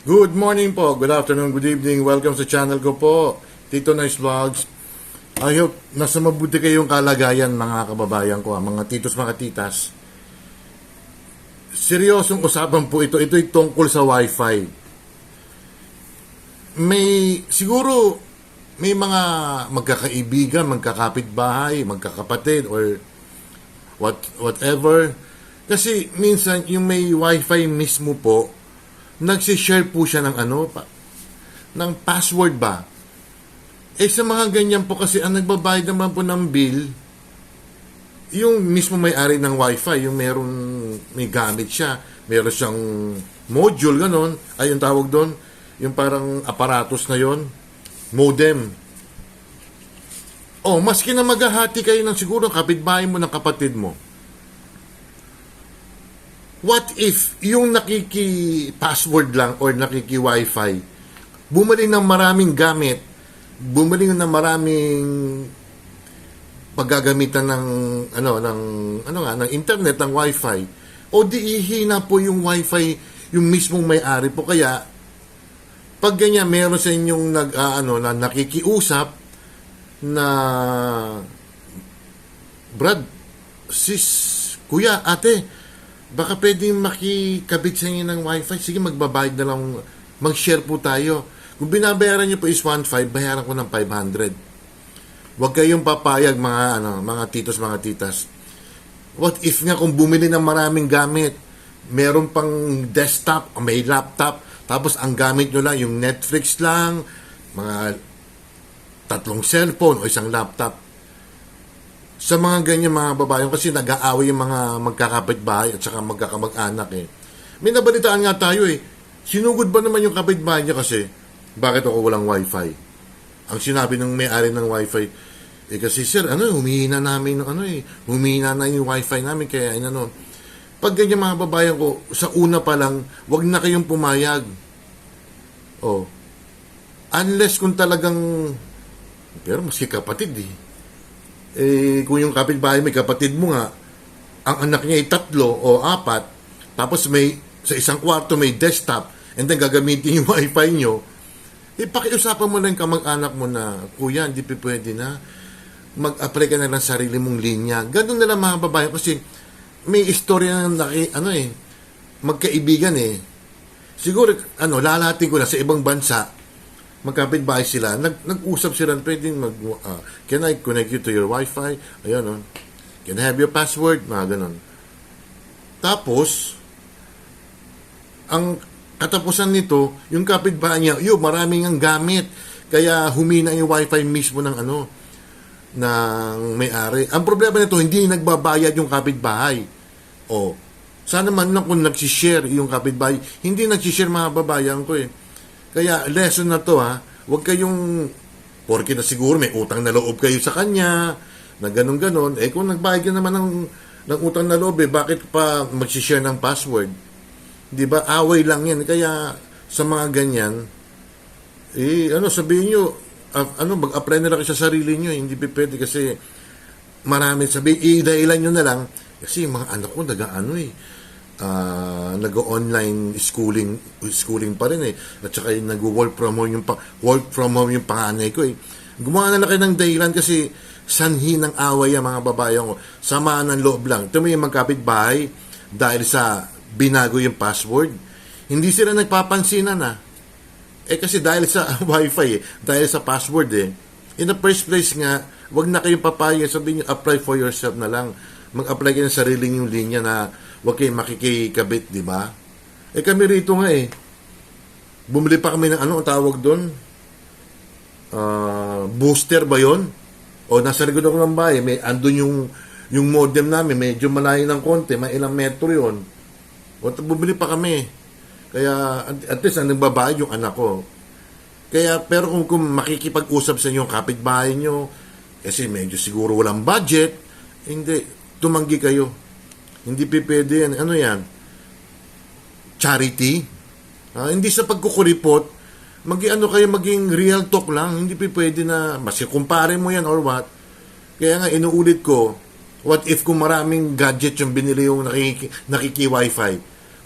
Good morning po, good afternoon, good evening. Welcome sa channel ko po, Tito Nice Vlogs. I hope nasa mabuti kayong kalagayan mga kababayan ko, mga titos, mga titas. Seryosong usapan po ito. Ito'y tungkol sa Wi-Fi. Siguro may mga magkakaibigan, magkakapitbahay, magkakapatid, or whatever. Kasi minsan yung may Wi-Fi mismo po, nagsishare po siya ng ng password ba? Sa mga ganyan po kasi ang nagbabayad naman po ng bill, yung mismo may-ari ng Wi-Fi, yung may gamit siya, meron siyang module, ganon, ay yung tawag doon, yung parang aparatos na yon, modem. Maski na maghahati kayo ng siguro kapitbahay mo ng kapatid mo, what if yung nakiki-password lang or nakiki-Wi-Fi, bumili ng maraming gamit, bumili ng maraming paggagamitan ng internet, ng Wi-Fi, o di ihina po yung Wi-Fi yung mismong may-ari po. Kaya pag ganyan meron sa inyong na nakikiusap na Brad, sis, kuya, ate, baka pwedeng makikabit sa inyo ng Wi-Fi. Sige, magbabayad na lang. Mag-share po tayo. Kung binabayaran nyo po is 1.5, bayaran ko ng 500. Huwag kayong papayag mga titos, mga titas. What if nga kung bumili ng maraming gamit, meron pang desktop, may laptop, tapos ang gamit nyo lang, yung Netflix lang, mga 3 cellphone o 1 laptop. Sa mga ganyan mga babae, kasi nag-aaway yung mga magkakapitbahay at saka magkakamag-anak May nabalitaan nga tayo Sinugod ba naman yung kapitbahay niya kasi, bakit ako walang Wi-Fi? Ang sinabi ng may-ari ng Wi-Fi, kasi sir, humihina namin humihina na yung Wi-Fi namin, kaya Pag ganyan mga babayan ko, sa una pa lang, wag na kayong pumayag. Unless kung talagang, pero maski kapatid kung yung kapitbahay may kapatid mo nga, ang anak niya ay 3 o 4, tapos sa isang kwarto may desktop, and then gagamitin yung Wi-Fi nyo, pakiusapan mo lang kamag-anak mo na, kuya, hindi pwede na, mag-apply ka na lang sarili mong linya. Ganun na lang mga babae, kasi may istorya na magkaibigan Siguro, lalahatin ko na sa ibang bansa, magkapitbahay sila, nag-usap sila, pwedeng can I connect you to your Wi-Fi? Ayun, can I have your password? Mga ganun. Tapos, ang katapusan nito, yung kapitbahay niya, maraming ang gamit, kaya humina yung Wi-Fi mismo ng ng may-ari. Ang problema nito, hindi nagbabayad yung kapitbahay. Sana man lang kung nagsishare yung kapitbahay, hindi nagsishare mga babayan ko Kaya lesson na to huwag kayong, porke na siguro may utang na loob kayo sa kanya, na ganun-ganon, kung nagbayad ka naman ng utang na loob, bakit pa magsishare ng password? Di ba? Away lang yan. Kaya sa mga ganyan, sabihin nyo, mag-apply na lang sa sarili nyo. Hindi pwede kasi marami sabihin, dahilan nyo na lang, kasi mga anak ko nag-online schooling pa rin at saka nag-work from home yung panganay ko gumawa na lang kayo ng dahilan kasi sanhi ng away ang mga babayan ko, samaan ng loob lang. Ito may magkapitbahay dahil sa binago yung password, hindi sila nagpapansinan kasi dahil sa Wi-Fi dahil sa password in the first place nga, wag na kayong papayag, sabihin nyo, apply for yourself na lang, mag-apply kayo ng sariling yung linya na wag kayong makikikabit, di ba? Kami rito nga bumili pa kami ng ang tawag doon? Booster ba yon? O nasa likod ako ng bahay, andun yung modem namin, medyo malayo ng konti, may ilang metro yon. Bumili pa kami. Kaya at least ang nagbabayad yung anak ko. Kaya pero kung makikipag-usap sa inyo yung kapitbahay nyo, kasi medyo siguro walang budget, hindi, tumanggi kayo. Hindi pwede yan. Yan? Charity? Hindi sa pagkukuripot, maging real talk lang. Hindi pwede na, mas kumpare mo yan or what. Kaya nga, inuulit ko, what if kung maraming gadget yung binili yung nakiki-Wi-Fi?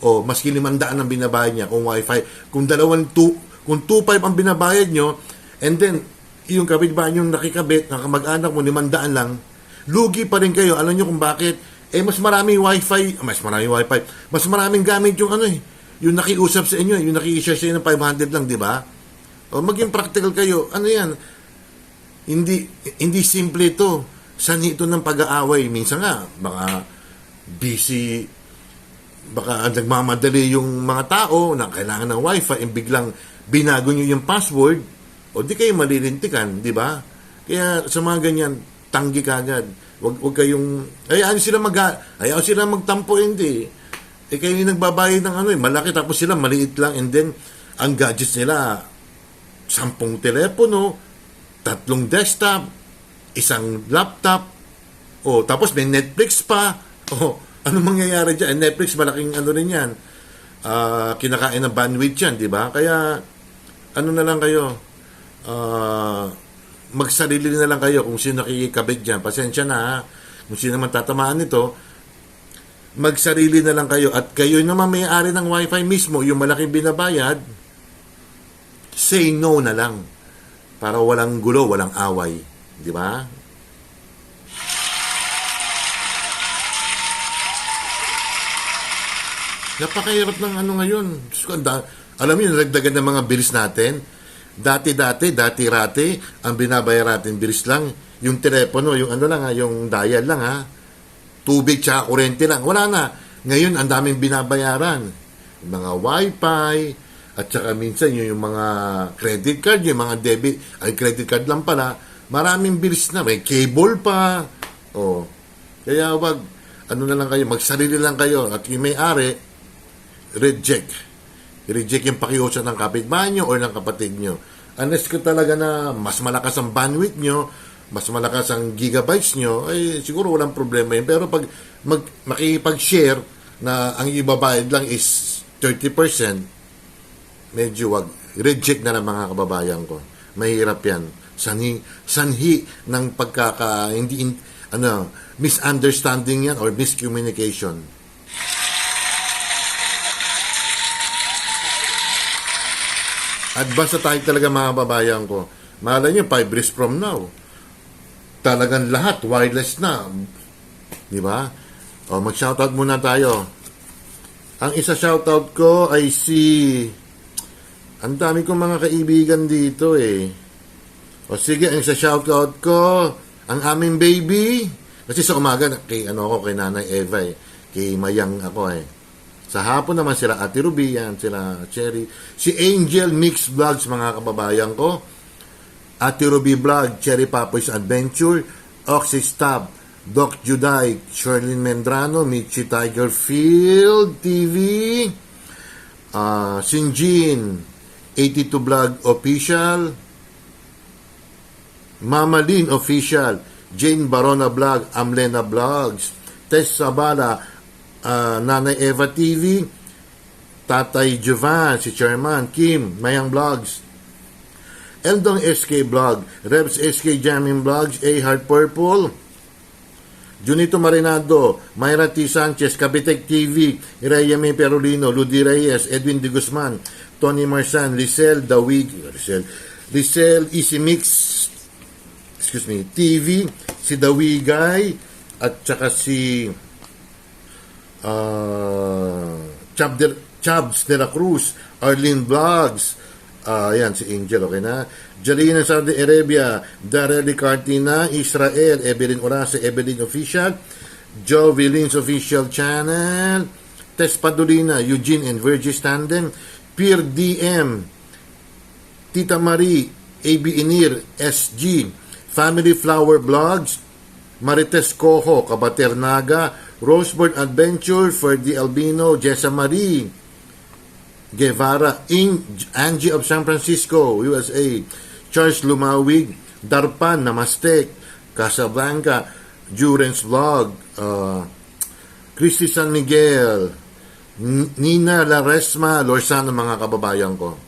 O maski 500 ang binabayad niya kung wifi. Kung kung 2.5 ang binabayad nyo, and then yung kapitbahay yung nakikabit, nakamag-anak mo, 500 lang, lugi pa rin kayo. Alam nyo kung bakit? Mas maraming wifi, mas maraming gamit yung yung nakiusap sa inyo, yung naki-share sa inyo ng 500 lang, di ba? O maging practical kayo. Ano yan? Hindi simple ito. Sanhi ito ng pag-aaway. Minsan nga, baka busy, baka nagmamadali yung mga tao na kailangan ng wifi, biglang binago nyo yung password, o di kayo malilintikan, di ba? Kaya sa mga ganyan, tanggi kagad. Wag kayong, hayaan sila magtampo, hindi. Kayo yung nagbabayad ng malaki, tapos sila maliit lang, and then, ang gadgets nila, 10 telepono, 3 desktop, 1 laptop, tapos may Netflix pa, ano mangyayari dyan? Netflix, malaking rin yan. Kinakain ng bandwidth yan, di ba? Kaya, na lang kayo, magsarili na lang kayo kung sino nakikikabit dyan. Pasensya na, ha? Kung sino naman tatamaan nito, magsarili na lang kayo. At kayo naman may-ari ng wifi mismo, yung malaking binabayad, say no na lang. Para walang gulo, walang away. Di ba? Napakahirap ng ngayon. Alam niyo, nalagdagan ng mga bilis natin. Dati-rate, ang binabayar natin bilis lang. Yung telepono, yung yung dial lang, ha. Tubig tsaka kurente lang. Wala na. Ngayon, ang daming binabayaran. Yung mga wifi, at saka minsan yung mga credit card, yung mga debit, credit card lang pala. Maraming bilis na. May cable pa. Kaya wag, na lang kayo, magsarili lang kayo. At yung may-ari, reject yung pakiusap ng kapitbahay nyo o ng kapatid nyo. Unless ko talaga na mas malakas ang bandwidth nyo, mas malakas ang gigabytes nyo, siguro walang problema yun. Pero pag makikipag-share na ang ibabayad lang is 30%, medyo wag. Reject na lang mga kababayan ko. Mahirap yan. Sanhi ng misunderstanding yan or miscommunication. At basta tayo talaga mga babayan ko. Malay nyo, 5 years from now, talagang lahat wireless na. Di ba? Mag-shoutout muna tayo. Ang isa shoutout ko ay ang dami kong mga kaibigan dito sige, ang isa shoutout ko, ang aming baby. Kasi sa umaga, kay Nanay Eva kay Mayang ako Sa hapon naman sila Ate Ruby, sila Cherry. Si Angel Mix Vlogs, mga kababayan ko. Ate Ruby Vlog, Cherry Papoy's Adventure, Oxys Tab, Doc Juday, Sherlyn Mendrano, Michi Tiger Field TV, Sinjin, 82 Vlog Official, Mama Lynn Official, Jane Barona Vlog, Amlena Vlogs, Tess Sabala, Nanay Eva TV, Tatay Jovan, si Chairman Kim, Mayang Vlogs, Eldong SK Vlog, Rebs SK Jamming Vlogs, A Heart Purple, Junito Marinado, Myra T. Sanchez, Kabitek TV, Iraya May Perolino, Ludi Reyes, Edwin De Guzman, Tony Marsan, Lisel Easy Mix TV, si Dawigay, at saka si Chabs de la Cruz, Arlene Vlogs, si Angel, okay na. Jalina Saudi Arabia, Darely Cartina, Israel, Evelyn Orase, Evelyn Official, Joe Villins Official Channel, Tess Padulina, Eugene and Virgis Tandem, Pierre DM, Tita Marie, AB Inir, SG, Family Flower Vlogs, Marites Coho, Kabater Naga, Rosebud Adventure, Ferdy Albino, Jessa Marie Guevara, Angie of San Francisco, USA, Charles Lumawig, Darpan Namastek, Casablanca, Jurens Vlog, Christy San Miguel, Nina Laresma, Lorsano, mga kababayan ko.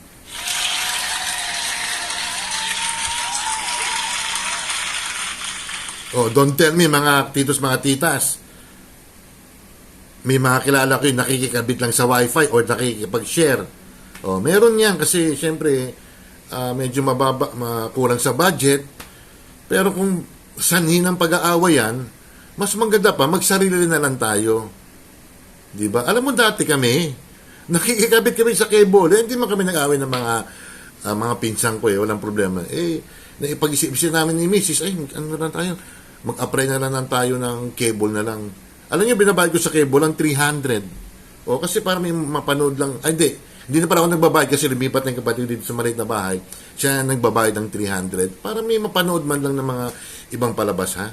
Don't tell me, mga titos, mga titas. may mga kilala ko yung nakikikabit lang sa wifi or nakikipag-share. Meron yan kasi syempre medyo kulang sa budget. Pero kung sanhin ng pag-aaway yan, mas maganda pa, magsarili na lang tayo. Diba? Alam mo dati kami, nakikikabit kami sa cable. Hindi man kami nag-aaway ng mga pinsang ko walang problema. Naipag-isip namin ni Mrs. Ano na lang tayo? Mag-apply na lang tayo ng cable na lang. Alam niyo, binabayad ko sa cable ang 300. Kasi para may mapanood lang. Hindi na pala ako nagbabayad kasi lumipat ng kapatid dito sa maliit na bahay. Siya nagbabayad ng 300 para may mapanood man lang ng mga ibang palabas, ha?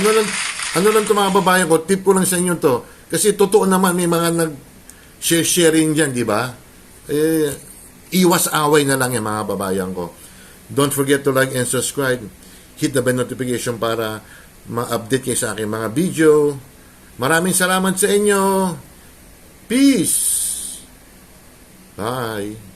Ano lang ito mga babayan ko, tip ko lang sa inyo to. Kasi totoo naman may mga nag-sharing dyan, di ba? Iwas away na lang yan mga babayan ko. Don't forget to like and subscribe. Hit the bell notification para ma-update kayo sa aking mga video. Maraming salamat sa inyo. Peace. Bye.